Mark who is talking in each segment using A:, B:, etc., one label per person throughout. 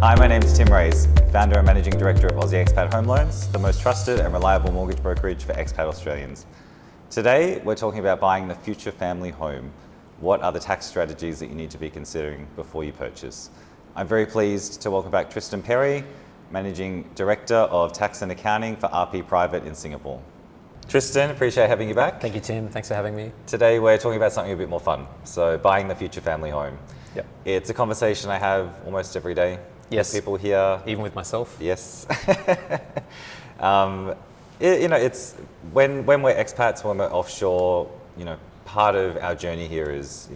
A: Hi, my name is Tim Raes, founder and managing director of Aussie Expat Home Loans, the most trusted and reliable mortgage brokerage for expat Australians. Today, we're talking about buying the future family home. What are the tax strategies that you need to be considering before you purchase? I'm very pleased to welcome back Tristan Perry, managing director of tax and accounting for RP Private in Singapore. Tristan, appreciate having you back.
B: Thank you, Tim. Thanks for having me.
A: Today, we're talking about something a bit more fun. So, buying the future family home.
B: Yep.
A: It's a conversation I have almost every day.
B: Yes.
A: With people here.
B: Even with myself.
A: Yes. It's when we're expats, when we're offshore, part of our journey here is,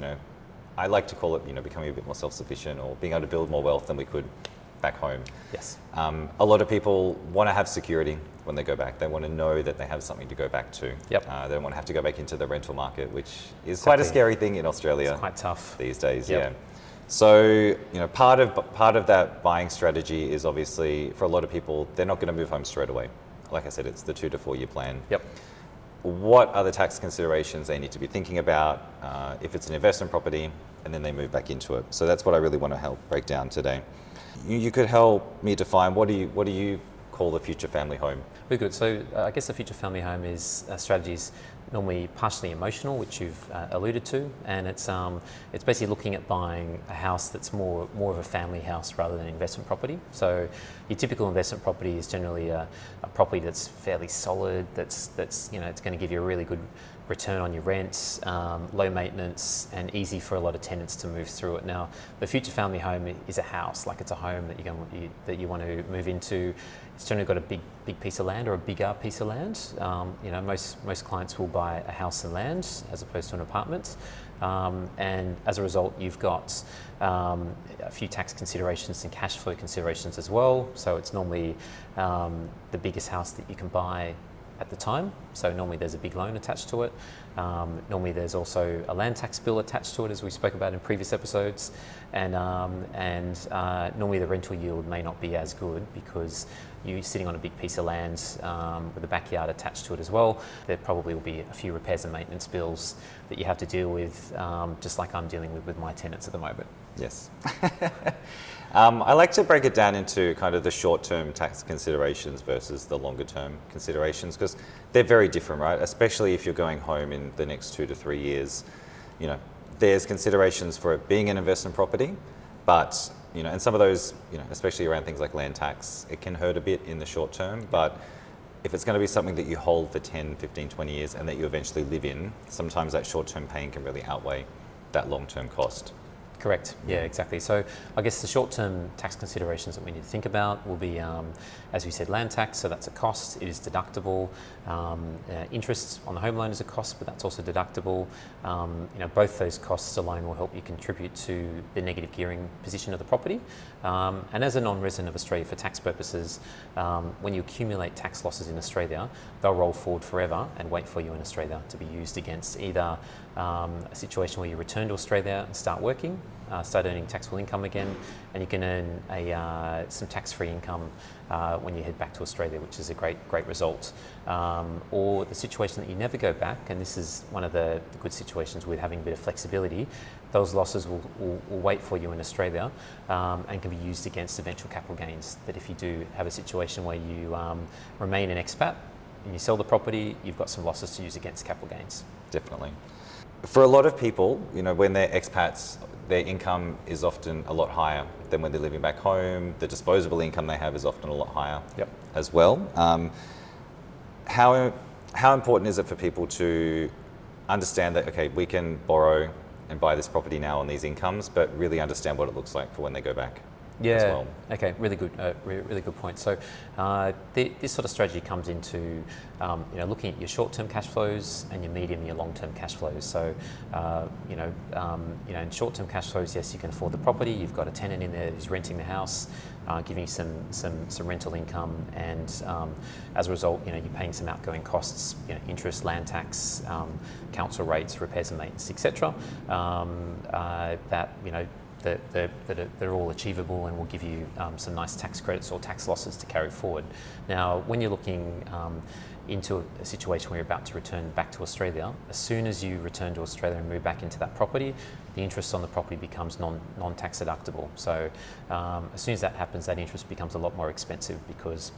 A: I like to call it, becoming a bit more self-sufficient or being able to build more wealth than we could back home.
B: Yes.
A: A lot of people want to have security when they go back. They want to know that they have something to go back to.
B: Yep.
A: They don't want to have to go back into the rental market, which is quite a scary thing in Australia.
B: It's quite tough
A: these days.
B: Yep.
A: Yeah. So, part of that buying strategy is obviously, for a lot of people, they're not going to move home straight away. Like I said, it's the 2 to 4 year plan.
B: Yep.
A: What are the tax considerations they need to be thinking about if it's an investment property and then they move back into it? So that's what I really want to help break down today. You could help me define, what do you call the future family home?
B: Very good. So I guess the future family home is strategies normally partially emotional, which you've alluded to, and it's basically looking at buying a house that's more of a family house rather than an investment property. So your typical investment property is generally a property that's fairly solid, that's it's going to give you a really good return on your rent, low maintenance, and easy for a lot of tenants to move through it. Now, the future family home is a house, like it's a home that you want to move into. It's generally got a big piece of land or a bigger piece of land. Most clients will buy a house and land as opposed to an apartment, and as a result, you've got a few tax considerations and cash flow considerations as well. So it's normally the biggest house that you can buy at the time. So normally there's a big loan attached to it. Normally there's also a land tax bill attached to it, as we spoke about in previous episodes. And normally the rental yield may not be as good because you're sitting on a big piece of land with a backyard attached to it as well. There probably will be a few repairs and maintenance bills that you have to deal with, just like I'm dealing with my tenants at the moment.
A: Yes. I like to break it down into kind of the short-term tax considerations versus the longer-term considerations, because they're very different, right? Especially if you're going home in the next 2 to 3 years. There's considerations for it being an investment property, but and some of those, especially around things like land tax, it can hurt a bit in the short term. But if it's going to be something that you hold for 10, 15, 20 years and that you eventually live in, sometimes that short-term pain can really outweigh that long-term cost.
B: Correct. Yeah, exactly. So I guess the short-term tax considerations that we need to think about will be, as we said, land tax. So that's a cost. It is deductible. Interest on the home loan is a cost, but that's also deductible. Both those costs alone will help you contribute to the negative gearing position of the property. And as a non-resident of Australia, for tax purposes, when you accumulate tax losses in Australia, they'll roll forward forever and wait for you in Australia to be used against either a situation where you return to Australia and start working, start earning taxable income again, and you can earn some tax-free income when you head back to Australia, which is a great result. Or the situation that you never go back, and this is one of the good situations with having a bit of flexibility. Those losses will wait for you in Australia and can be used against eventual capital gains. That if you do have a situation where you remain an expat and you sell the property, you've got some losses to use against capital gains.
A: Definitely. For a lot of people, when they're expats, their income is often a lot higher than when they're living back home. The disposable income they have is often a lot higher as well. How important is it for people to understand that, okay, we can borrow and buy this property now on these incomes, but really understand what it looks like for when they go back?
B: Yeah.
A: As well.
B: Okay. Really good. Really good point. So, this sort of strategy comes into looking at your short-term cash flows and your medium and your long-term cash flows. So, in short-term cash flows, yes, you can afford the property. You've got a tenant in there who's renting the house, giving you some rental income, and as a result, you're paying some outgoing costs, interest, land tax, council rates, repairs and maintenance, etc. That are all achievable and will give you some nice tax credits or tax losses to carry forward. Now, when you're looking into a situation where you're about to return back to Australia, as soon as you return to Australia and move back into that property, the interest on the property becomes non-tax deductible. So as soon as that happens, that interest becomes a lot more expensive, because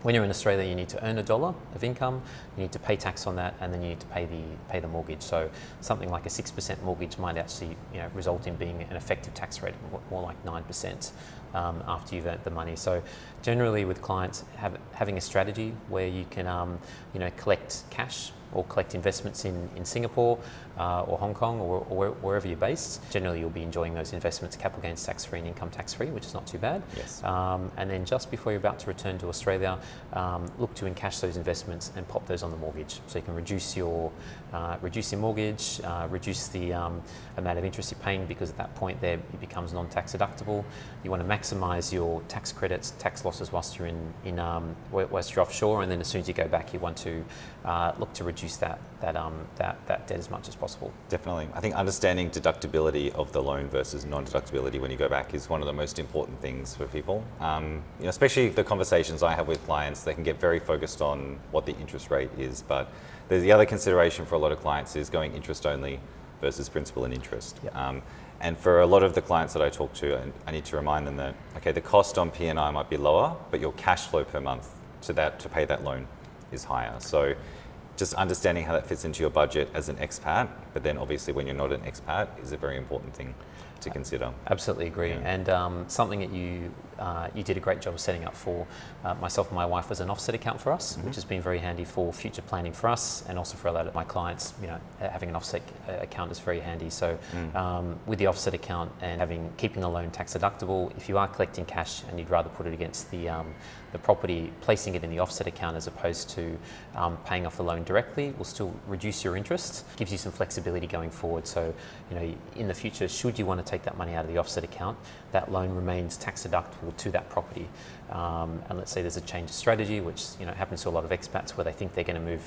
B: when you're in Australia, you need to earn $1 of income, you need to pay tax on that, and then you need to pay the mortgage. So something like a 6% mortgage might actually result in being an effective tax rate of more like 9% after you've earned the money. So generally with clients, having a strategy where you can collect cash or collect investments in Singapore or Hong Kong or wherever you're based, generally you'll be enjoying those investments capital gains tax-free and income tax-free, which is not too bad.
A: Yes.
B: And then just before you're about to return to Australia, look to encash those investments and pop those on the mortgage. So you can reduce your mortgage, reduce the amount of interest you're paying, because at that point there it becomes non-tax deductible. You want to maximise your tax credits, tax losses whilst you're whilst you're offshore, and then as soon as you go back, you want to look to reduce that debt as much as possible.
A: Definitely. I think understanding deductibility of the loan versus non-deductibility when you go back is one of the most important things for people. Especially the conversations I have with clients, they can get very focused on what the interest rate is, but there's the other consideration for a lot of clients is going interest only versus principal and interest.
B: Yep.
A: And for a lot of the clients that I talk to, I need to remind them that, okay, the cost on P&I might be lower, but your cash flow per month to pay that loan is higher. So just understanding how that fits into your budget as an expat, but then obviously when you're not an expat, is a very important thing to consider.
B: Absolutely agree.
A: Yeah.
B: And something that you did a great job of setting up for myself and my wife was an offset account for us, which has been very handy for future planning for us, and also for a lot of my clients. Having an offset account is very handy. So with the offset account and keeping the loan tax deductible, if you are collecting cash and you'd rather put it against the property, placing it in the offset account as opposed to paying off the loan directly will still reduce your interest, gives you some flexibility going forward. So in the future, should you want to take that money out of the offset account, that loan remains tax deductible to that property. And let's say there's a change of strategy, which happens to a lot of expats, where they think they're going to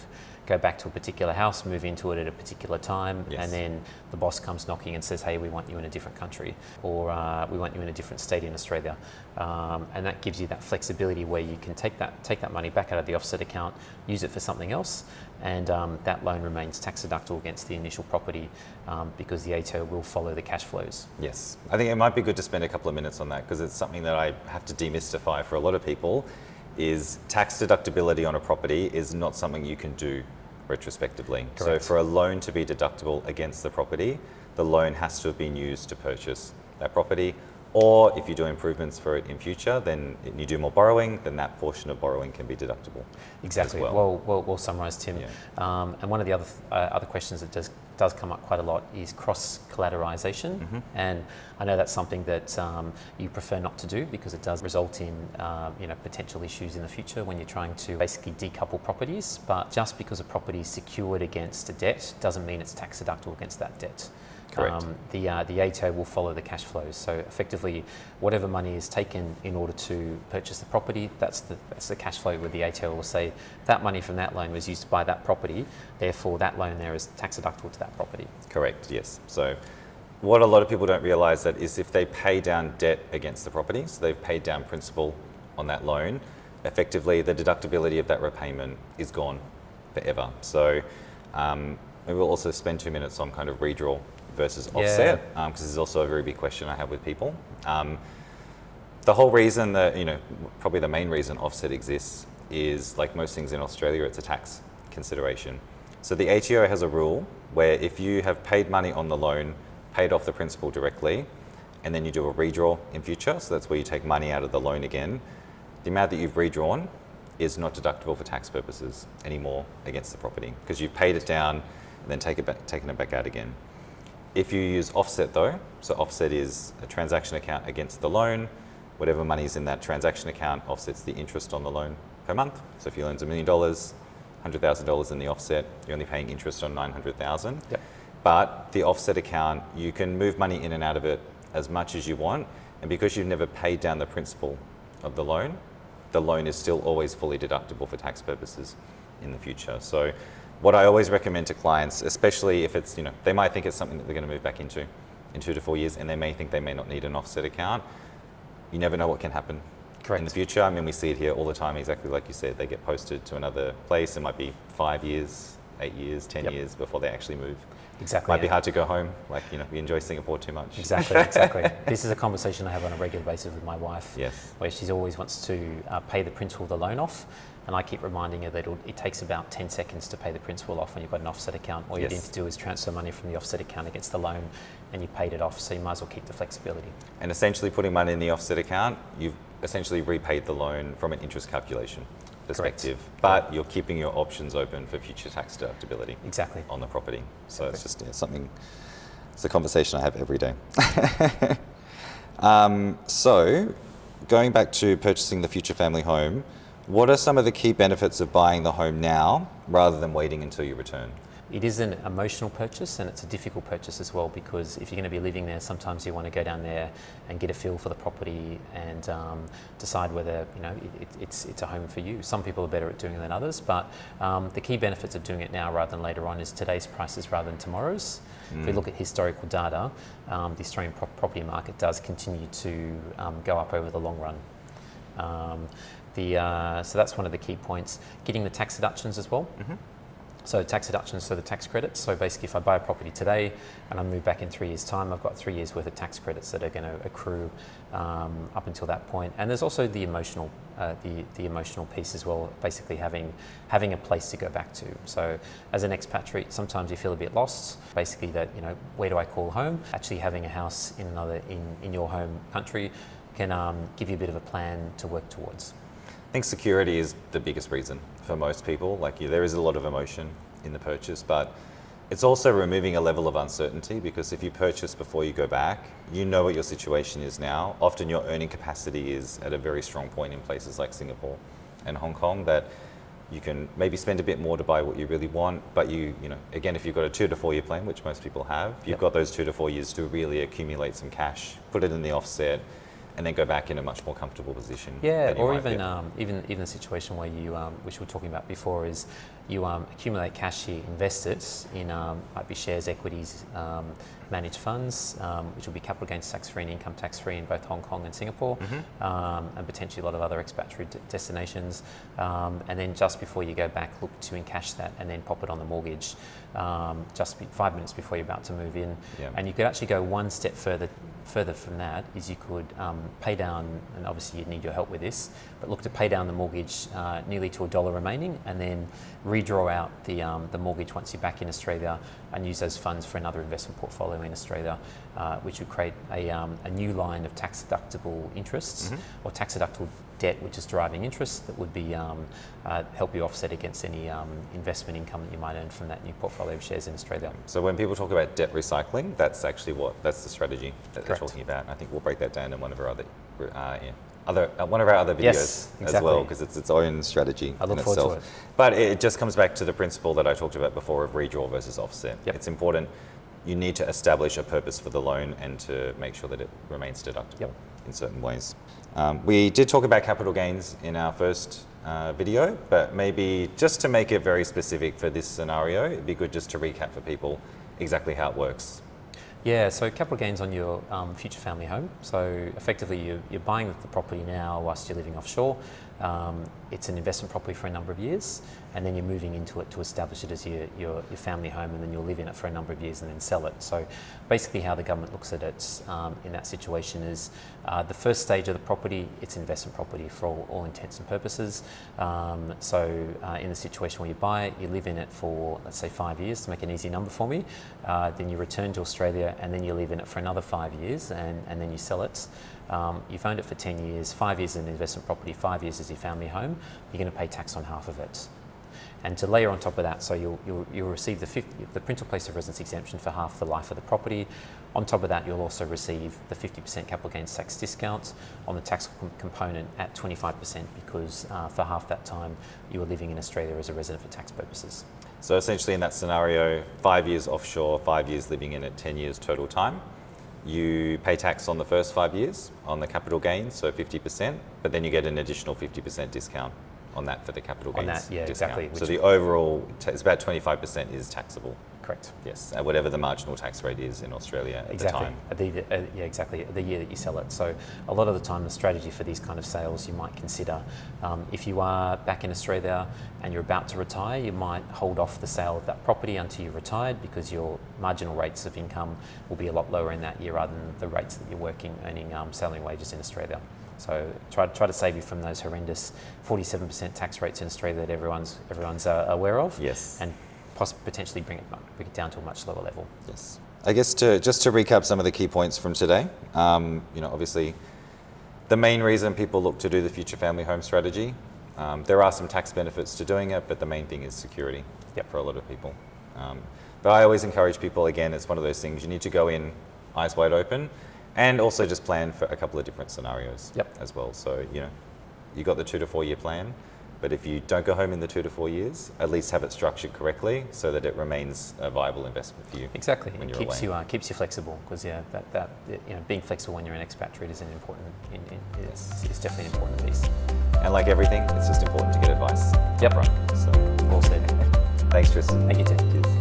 B: go back to a particular house, move into it at a particular time,
A: Yes.
B: and then the boss comes knocking and says, hey, we want you in a different country, or we want you in a different state in Australia. And that gives you that flexibility where you can take that money back out of the offset account, use it for something else, and that loan remains tax deductible against the initial property, because the ATO will follow the cash flows.
A: Yes, I think it might be good to spend a couple of minutes on that, because it's something that I have to demystify for a lot of people. Is tax deductibility on a property is not something you can do retrospectively.
B: Correct.
A: So for a loan to be deductible against the property, the loan has to have been used to purchase that property, or if you do improvements for it in future, then you do more borrowing, then that portion of borrowing can be deductible.
B: Exactly.
A: As well.
B: Well summarised, Tim.
A: Yeah.
B: And one of the other questions that does come up quite a lot is cross-collateralisation, and I know that's something that you prefer not to do, because it does result in potential issues in the future when you're trying to basically decouple properties. But just because a property is secured against a debt doesn't mean it's tax deductible against that debt.
A: Correct.
B: The ATO will follow the cash flows. So effectively, whatever money is taken in order to purchase the property, that's the cash flow, where the ATO will say that money from that loan was used to buy that property, therefore that loan there is tax deductible to that property.
A: Correct, yes. So what a lot of people don't realise that is if they pay down debt against the property, so they've paid down principal on that loan, effectively the deductibility of that repayment is gone forever. So maybe we'll also spend 2 minutes on kind of redraw versus offset, because this is also a very big question I have with people. The whole reason that, probably the main reason offset exists is, like most things in Australia, it's a tax consideration. So the ATO has a rule where if you have paid money on the loan, paid off the principal directly, and then you do a redraw in future, so that's where you take money out of the loan again, the amount that you've redrawn is not deductible for tax purposes anymore against the property, because you've paid it down and then taken it back out again. If you use offset though, so offset is a transaction account against the loan, whatever money's in that transaction account offsets the interest on the loan per month. So if your loan's $1 million, $100,000 in the offset, you're only paying interest on $900,000.
B: Yep.
A: But the offset account, you can move money in and out of it as much as you want, and because you've never paid down the principal of the loan is still always fully deductible for tax purposes in the future. So what I always recommend to clients, especially if it's, they might think it's something that they're going to move back into in 2 to 4 years, and they may think they may not need an offset account. You never know what can happen
B: Correct.
A: in the future. I mean, we see it here all the time, exactly like you said. They get posted to another place. It might be 5 years, 8 years, 10
B: Yep.
A: years before they actually move.
B: Exactly.
A: Might be hard to go home, like, we enjoy Singapore too much.
B: Exactly. This is a conversation I have on a regular basis with my wife,
A: Yes.
B: where she always wants to pay the principal of the loan off, and I keep reminding her that it takes about 10 seconds to pay the principal off when you've got an offset account. All you
A: Yes.
B: need to do is transfer money from the offset account against the loan, and you paid it off, so you might as well keep the flexibility.
A: And essentially putting money in the offset account, you've essentially repaid the loan from an interest calculation perspective, but you're keeping your options open for future tax deductibility
B: Exactly.
A: on the property. So it's just something, it's a conversation I have every day. So going back to purchasing the future family home, what are some of the key benefits of buying the home now rather than waiting until you return?
B: It is an emotional purchase, and it's a difficult purchase as well, because if you're going to be living there, sometimes you want to go down there and get a feel for the property and decide whether it's a home for you. Some people are better at doing it than others, but the key benefits of doing it now rather than later on is today's prices rather than tomorrow's. If we look at historical data, the Australian property market does continue to go up over the long run. So that's one of the key points. Getting the tax deductions as well.
A: Mm-hmm.
B: So tax deductions, so the tax credits. So basically, if I buy a property today and I move back in 3 years' time, I've got 3 years worth of tax credits that are going to accrue up until that point. And there's also the emotional, the emotional piece as well. Basically, having a place to go back to. So as an expatriate, sometimes you feel a bit lost. Basically, that where do I call home? Actually, having a house in your home country can give you a bit of a plan to work towards.
A: I think security is the biggest reason for most people. There is a lot of emotion in the purchase, but it's also removing a level of uncertainty, because if you purchase before you go back, you know what your situation is now. Often your earning capacity is at a very strong point in places like Singapore and Hong Kong, that you can maybe spend a bit more to buy what you really want, but again, if you've got a 2 to 4 year plan, which most people have, you've got those 2 to 4 years to really accumulate some cash, put it in the offset, and then go back in a much more comfortable position.
B: Yeah, or even the situation where you, which we were talking about before, is you accumulate cash here, invest it in might be shares, equities, managed funds, which will be capital gains tax-free and income tax-free in both Hong Kong and Singapore, and potentially a lot of other expatriate destinations. And then just before you go back, look to encash that and then pop it on the mortgage just 5 minutes before you're about to move in.
A: Yeah.
B: And you could actually go one step further from that, is you could pay down, and obviously you'd need your help with this, but look to pay down the mortgage nearly to $1 remaining, and then redraw out the mortgage once you're back in Australia, and use those funds for another investment portfolio in Australia, which would create a new line of tax deductible interests or tax deductible debt, which is deriving interest, that would be help you offset against any investment income that you might earn from that new portfolio of shares in Australia.
A: So when people talk about debt recycling, that's actually that's the strategy that they're
B: Correct.
A: talking about. I think we'll break that down in one of our other videos
B: Yes,
A: as
B: exactly.
A: well, because it's its own strategy
B: I look
A: in
B: forward
A: itself.
B: to it.
A: But it just comes back to the principle that I talked about before of redraw versus offset.
B: Yep.
A: It's important. You need to establish a purpose for the loan and to make sure that it remains deductible in certain ways. We did talk about capital gains in our first video, but maybe just to make it very specific for this scenario, it'd be good just to recap for people exactly how it works.
B: Yeah, so capital gains on your future family home. So effectively, you're buying the property now whilst you're living offshore. It's an investment property for a number of years, and then you're moving into it to establish it as your family home, and then you'll live in it for a number of years and then sell it. So basically how the government looks at it in that situation is the first stage of the property, it's an investment property for all intents and purposes. In the situation where you buy it, you live in it for, let's say, 5 years, to make an easy number for me. Then you return to Australia, and then you live in it for another 5 years, and then you sell it. You've owned it for 10 years, 5 years as an investment property, 5 years as your family home. You're going to pay tax on half of it. And to layer on top of that, so you'll receive the principal place of residence exemption for half the life of the property. On top of that, you'll also receive the 50% capital gains tax discount on the tax component at 25%, because for half that time you were living in Australia as a resident for tax purposes.
A: So essentially in that scenario, 5 years offshore, 5 years living in it, 10 years total time. You pay tax on the first 5 years on the capital gains, so 50%, but then you get an additional 50% discount on that for the capital
B: On
A: gains
B: that, yeah,
A: discount.
B: exactly,
A: So
B: which-
A: the overall, it's about 25% is taxable.
B: Correct.
A: Yes, at whatever the marginal tax rate is in Australia at
B: Exactly.
A: the time.
B: Yeah, exactly. The year that you sell it. So a lot of the time, the strategy for these kind of sales, you might consider if you are back in Australia and you're about to retire, you might hold off the sale of that property until you're retired, because your marginal rates of income will be a lot lower in that year rather than the rates that you're working, earning salary wages in Australia. So try to save you from those horrendous 47% tax rates in Australia that everyone's aware of.
A: Yes.
B: And potentially bring it down to a much lower level.
A: Yes. I guess just to recap some of the key points from today, obviously the main reason people look to do the future family home strategy, there are some tax benefits to doing it, but the main thing is security for a lot of people. But I always encourage people, again, it's one of those things, you need to go in eyes wide open and also just plan for a couple of different scenarios as well. So, you got the 2 to 4 year plan, but if you don't go home in the 2 to 4 years, at least have it structured correctly so that it remains a viable investment for you.
B: Exactly.
A: When
B: It
A: you're away.
B: keeps you flexible, because being flexible when you're an expatriate is is definitely an important piece.
A: And like everything, it's just important to get advice.
B: Yep.
A: Upfront. So,
B: Well said.
A: thanks, Tristan.
B: Thank you, Tim.
A: Cheers.